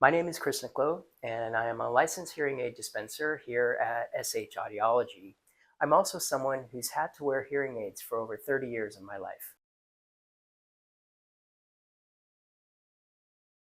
My name is Chris Nicklow, and I am a licensed hearing aid dispenser here at SH Audiology. I'm also someone who's had to wear hearing aids for over 30 years of my life.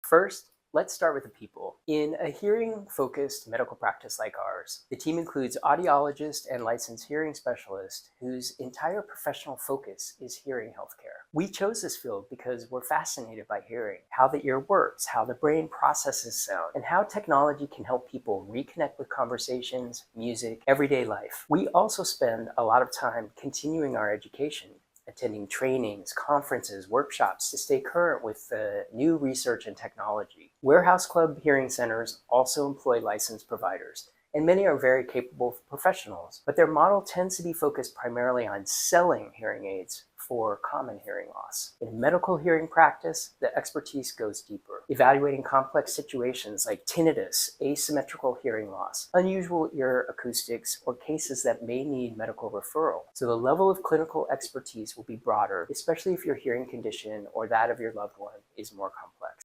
First, let's start with the people. In a hearing-focused medical practice like ours, the team includes audiologists and licensed hearing specialists whose entire professional focus is hearing healthcare. We chose this field because we're fascinated by hearing, how the ear works, how the brain processes sound, and how technology can help people reconnect with conversations, music, everyday life. We also spend a lot of time continuing our education, attending trainings, conferences, workshops to stay current with the new research and technology. Warehouse Club hearing centers also employ licensed providers, and many are very capable professionals, but their model tends to be focused primarily on selling hearing aids for common hearing loss. In medical hearing practice, the expertise goes deeper, evaluating complex situations like tinnitus, asymmetrical hearing loss, unusual ear acoustics, or cases that may need medical referral. So the level of clinical expertise will be broader, especially if your hearing condition or that of your loved one is more complex.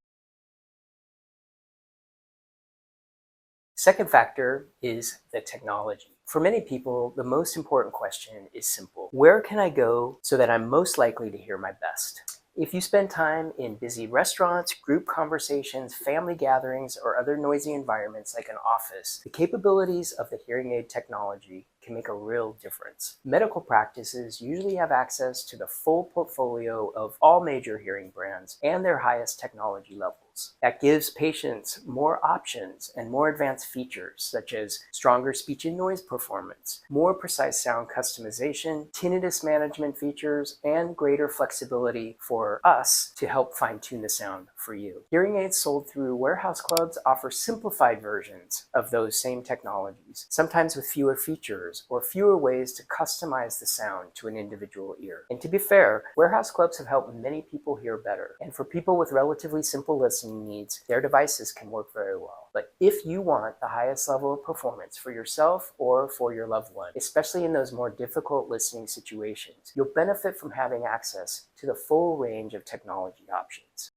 Second factor is the technology. For many people, the most important question is simple. Where can I go so that I'm most likely to hear my best? If you spend time in busy restaurants, group conversations, family gatherings, or other noisy environments like an office, the capabilities of the hearing aid technology can make a real difference. Medical practices usually have access to the full portfolio of all major hearing brands and their highest technology levels. That gives patients more options and more advanced features, such as stronger speech and noise performance, more precise sound customization, tinnitus management features, and greater flexibility for us to help fine-tune the sound for you. Hearing aids sold through warehouse clubs offer simplified versions of those same technologies, sometimes with fewer features or fewer ways to customize the sound to an individual ear. And to be fair, warehouse clubs have helped many people hear better. And for people with relatively simple listening needs, their devices can work very well. But if you want the highest level of performance for yourself or for your loved one, especially in those more difficult listening situations, you'll benefit from having access to the full range of technology options.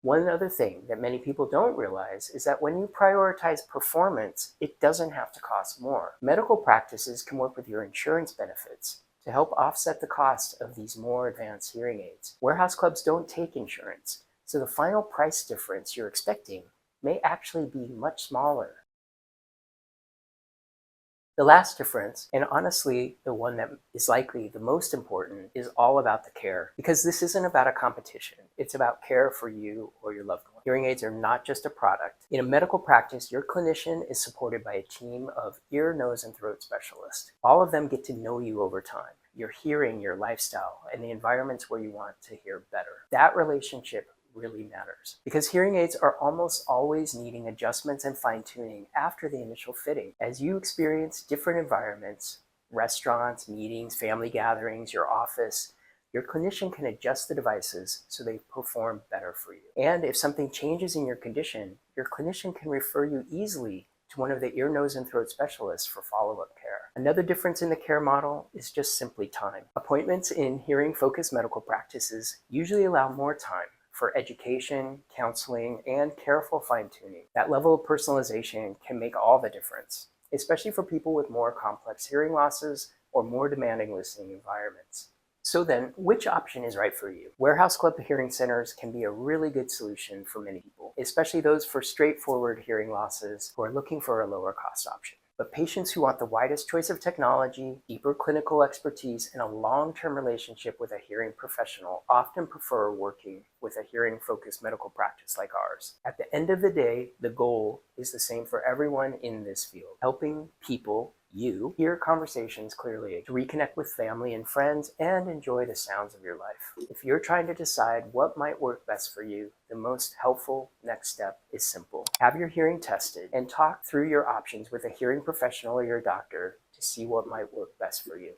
One other thing that many people don't realize is that when you prioritize performance, it doesn't have to cost more. Medical practices can work with your insurance benefits to help offset the cost of these more advanced hearing aids. Warehouse clubs don't take insurance, so the final price difference you're expecting may actually be much smaller. The last difference, and honestly the one that is likely the most important, is all about the care. Because this isn't about a competition, it's about care for you or your loved one. Hearing aids are not just a product. In a medical practice, your clinician is supported by a team of ear, nose, and throat specialists. All of them get to know you over time, your hearing, your lifestyle, and the environments where you want to hear better. That relationship really matters because hearing aids are almost always needing adjustments and fine-tuning after the initial fitting. As you experience different environments, restaurants, meetings, family gatherings, your office, your clinician can adjust the devices so they perform better for you. And if something changes in your condition, your clinician can refer you easily to one of the ear, nose, and throat specialists for follow-up care. Another difference in the care model is just simply time. Appointments in hearing-focused medical practices usually allow more time for education, counseling, and careful fine-tuning. That level of personalization can make all the difference, especially for people with more complex hearing losses or more demanding listening environments. So then, which option is right for you? Warehouse Club hearing centers can be a really good solution for many people, especially those for straightforward hearing losses who are looking for a lower cost option. But patients who want the widest choice of technology, deeper clinical expertise, and a long-term relationship with a hearing professional often prefer working with a hearing-focused medical practice like ours. At the end of the day, the goal is the same for everyone in this field: helping people, you, hear conversations clearly, to reconnect with family and friends, and enjoy the sounds of your life. If you're trying to decide what might work best for you, the most helpful next step is simple. Have your hearing tested and talk through your options with a hearing professional or your doctor to see what might work best for you.